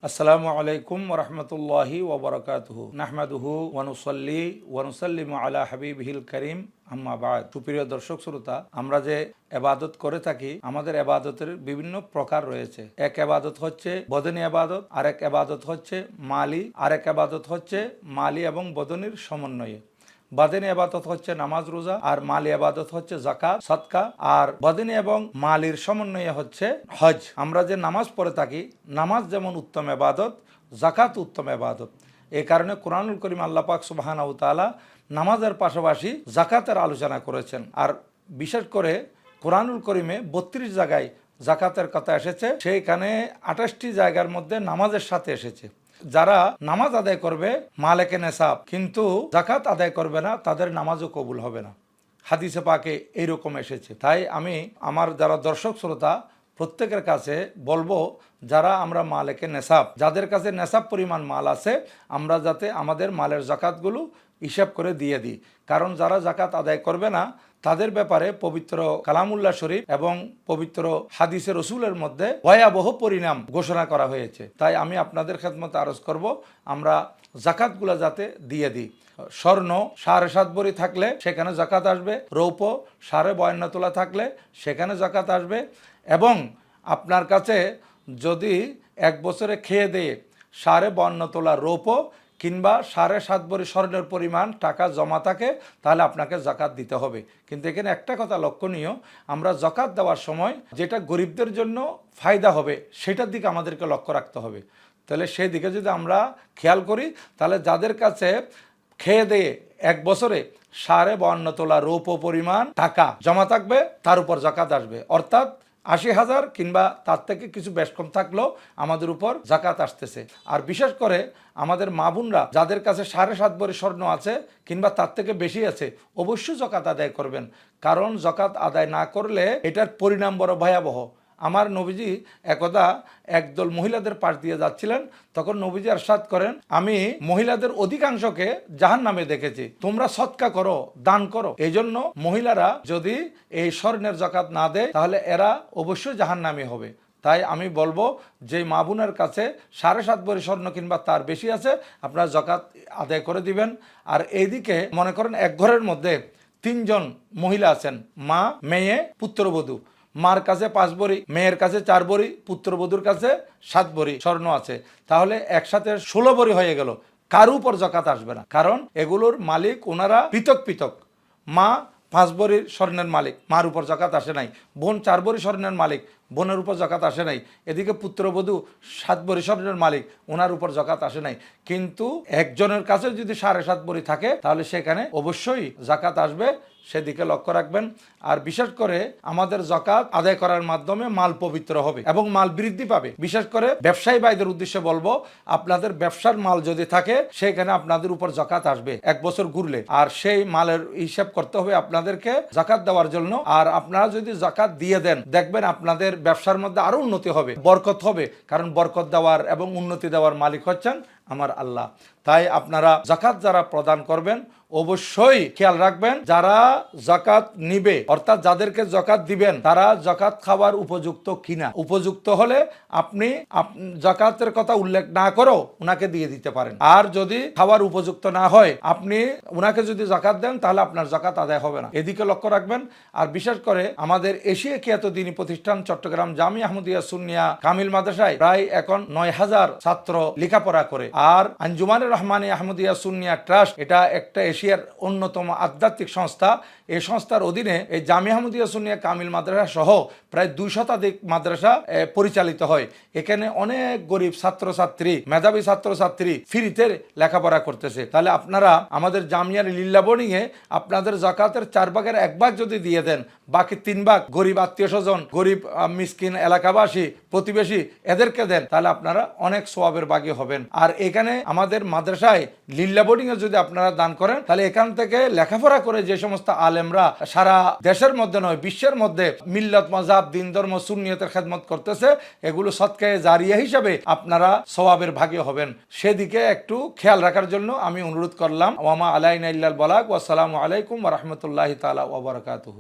আসসালামু আলাইকুম ওরহমতুল্লাহি ওবরাকাতুহু নাহমাদুহু ওয়ানুসাল্লি ওয়ানুসাল্লিমু আলা হাবিবিহিল করিম আম্মা বাদ। সুপ্রিয় দর্শক শ্রোতা, আমরা যে এবাদত করে থাকি, আমাদের এবাদতের বিভিন্ন প্রকার রয়েছে। এক এবাদত হচ্ছে বদনী এবাদত, আরেক এবাদত হচ্ছে মালি, আরেক এবাদত হচ্ছে মালি এবং বদনীর সমন্বয়ে। বাদিনী আবাদত হচ্ছে নামাজ রোজা, আর মালি আবাদত হচ্ছে যাকাত সদকা, আর বাদিনী এবং মালির সমন্বয়ে হচ্ছে হজ। আমরা যে নামাজ পড়ে থাকি, নামাজ যেমন উত্তম আবাদত, যাকাত উত্তম আবাদত। এই কারণে কোরআনুল করিম আল্লাহ পাক সুবহানাহু ওয়া তাআলা নামাজের পাশাপাশি যাকাতের আলোচনা করেছেন। আর বিশেষ করে কোরআনুল করিমে 32 জায়গায় যাকাতের কথা এসেছে, সেইখানে 28টি জায়গার মধ্যে নামাজের সাথে এসেছে। যারা নামাজ আদায় করবে মালেকে নেসাব, কিন্তু যাকাত আদায় করবে না, তাদের নামাজও কবুল হবে না। হাদিসে পাকে এইরকম এসেছে। তাই আমি আমার যারা দর্শক শ্রোতা প্রত্যেকের কাছে বলবো, যারা আমরা মালেকে নেসাব, যাদের কাছে নেসাব পরিমাণ মাল আছে, আমরা যাতে আমাদের মালের যাকাতগুলো হিসাব করে দিয়ে দিই। কারণ যারা যাকাত আদায় করবে না, তাদের ব্যাপারে পবিত্র কালামুল্লাহ শরীফ এবং পবিত্র হাদিসে রসুলের মধ্যে ভয়াবহ পরিণাম ঘোষণা করা হয়েছে। তাই আমি আপনাদের খেদমতে আরজ করব, আমরা যাকাতগুলো যাতে দিয়ে দিই। স্বর্ণ 7.5 ভরি থাকলে সেখানে যাকাত আসবে, রৌপ্য 52.5 তোলা থাকলে সেখানে যাকাত আসবে, এবং আপনার কাছে যদি 1 বছরে খেয়ে দিয়ে 52.5 তোলা রৌপ্য কিংবা 7.5 ভরি স্বর্ণের পরিমাণ টাকা জমা থাকে, তাহলে আপনাকে যাকাত দিতে হবে। কিন্তু এখানে একটা কথা লক্ষণীয়, আমরা যাকাত দেওয়ার সময় যেটা গরিবদের জন্য ফায়দা হবে সেটার দিকে আমাদেরকে লক্ষ্য রাখতে হবে। তাহলে সেই দিকে যদি আমরা খেয়াল করি, তাহলে যাদের কাছে খেয়ে দিয়ে 1 বছরে 52.5 তোলা রৌপ্য পরিমাণ টাকা জমা থাকবে, তার উপর যাকাত আসবে। অর্থাৎ 80,000 কিংবা তার থেকে কিছু বেশ কম থাকলেও আমাদের উপর যাকাত আসতেছে। আর বিশেষ করে আমাদের মা বোনরা যাদের কাছে 7.5 ভরি স্বর্ণ আছে কিংবা তার থেকে বেশি আছে, অবশ্যই যাকাত আদায় করবেন। কারণ যাকাত আদায় না করলে এটার পরিণাম বড় ভয়াবহ। আমার নবীজি একদা একদল মহিলাদের পাশ দিয়ে যাচ্ছিলেন, তখন নবীজি ইরশাদ করেন, আমি মহিলাদের অধিকাংশকে জাহান্নামে দেখেছি, তোমরা সদকা করো, দান করো। এই জন্য মহিলারা যদি এই স্বর্ণের যাকাত না দেয়, তাহলে এরা অবশ্যই জাহান্নামী হবে। তাই আমি বলবো, যে মা বোনের কাছে 7.5 ভরি স্বর্ণ কিংবা তার বেশি আছে, আপনারা যাকাত আদায় করে দিবেন। আর এইদিকে মনে করেন এক ঘরের মধ্যে 3 জন মহিলা আছেন, মা, মেয়ে, পুত্রবধূ। মার কাছে 5 ভরি, মেয়ের কাছে 4 ভরি, পুত্রবধূর কাছে 7 ভরি স্বর্ণ আছে, তাহলে একসাথে 16 ভরি হয়ে গেল। কারো উপর যাকাত আসবে না, কারণ এগুলোর মালিক ওনারা পৃথক পৃথক। মা 5 ভরির স্বর্ণের মালিক, মার উপর যাকাত আসে নাই। বোন 4 ভরি স্বর্ণের মালিক, বোনের উপর যাকাত আসে নাই। এদিকে পুত্রবধূ 7 ভরি স্বর্ণের মালিক, ওনার উপর যাকাত আসে নাই। কিন্তু একজনের কাছে যদি 7.5 ভরি থাকে, তাহলে সেখানে অবশ্যই যাকাত আসবে, সেদিকে লক্ষ্য রাখবেন। আর বিশেষ করে আমাদের যাকাত আদায় করার মাধ্যমে মাল পবিত্র হবে এবং মাল বৃদ্ধি পাবে। বিশেষ করে ব্যবসায়ী ভাইদের উদ্দেশ্যে বলবো, আপনাদের ব্যবসার মাল যদি থাকে, সেখানে আপনাদের উপর যাকাত আসবে 1 বছর ঘুরলে। আর সেই মালের হিসাব করতে হবে আপনাদেরকে যাকাত দেওয়ার জন্য। আর আপনারা যদি যাকাত দিয়ে দেন, দেখবেন আপনাদের ব্যবসার মধ্যে আরো উন্নতি হবে, বরকত হবে। কারণ বরকত দেওয়ার এবং উন্নতি দেওয়ার মালিক হচ্ছেন আমার আল্লাহ। তাই আপনারা যাকাত যারা প্রদান করবেন, অবশ্যই খেয়াল রাখবেন, যারা যাকাত নিবে, অর্থাৎ যাদেরকে যাকাত দিবেন, তারা যাকাত খাওয়ার উপযুক্ত কিনা। উপযুক্ত হলে আপনি যাকাতের কথা উল্লেখ না করেও উনাকে দিয়ে দিতে পারেন। আর যদি খাওয়ার উপযুক্ত না হয়, আপনি উনাকে যদি যাকাত দেন, তাহলে আপনার যাকাত আদায় হবে না। এদিকে লক্ষ্য রাখবেন। আর বিশেষ করে আমাদের এশিয়া খ্যাত দ্বীনি প্রতিষ্ঠান চট্টগ্রাম জামিয়া আহমদিয়া সুন্নিয়া কামিল মাদ্রাসায় প্রায় এখন 9,000 ছাত্র লেখাপড়া করে। আর আঞ্জুমানে রহমানে আহমদিয়া সুন্নিয়া ট্রাস্ট, এটা একটা এশিয়ার অন্যতম আধ্যাত্মিক সংস্থা। এই সংস্থার অধীনে এই জামিয়া আহমদিয়া সুন্নিয়া কামিল মাদ্রাসা সহ প্রায় 2 শতাধিক মাদ্রাসা পরিচালিত হয়। এখানে অনেক গরিব ছাত্রছাত্রী, মেধাবী ছাত্রছাত্রী ফ্রিতে লেখাপড়া করতেছে। তাহলে আপনারা আমাদের জামিয়ার লিল্লা বোর্ডিং এ আপনাদের যাকাতের 4 ভাগের 1 ভাগ যদি দিয়ে দেন, বাকি 3 ভাগ গরিব আত্মীয় স্বজন, গরিব মিসকিন এলাকাবাসী, প্রতিবেশী, এদেরকে দেন, তাহলে আপনারা অনেক সওয়াবের ভাগী হবেন। আর এখানে আমাদের মাদ্রাসায় লিল্লা বোর্ডিং এ যদি আপনারা দান করেন, তাহলে এখান থেকে লেখাপড়া করে যে সমস্ত আলেমরা সারা দেশের মধ্যে নয়, বিশ্বের মধ্যে মিল্লাত, মাযহাব, দিন, ধর্ম, সুন্নিয়তের খেদমত করতেছে, এগুলো সদকায়ে জারিয়া হিসাবে আপনারা সওয়াবের ভাগী হবেন। সেদিকে একটু খেয়াল রাখার জন্য আমি অনুরোধ করলাম। ওয়ামা আলাইনা ইল্লাল বালাগ। ওয়াসসালামু আলাইকুম ওয়া রাহমাতুল্লাহি তাআলা ওয়া বারাকাতুহু।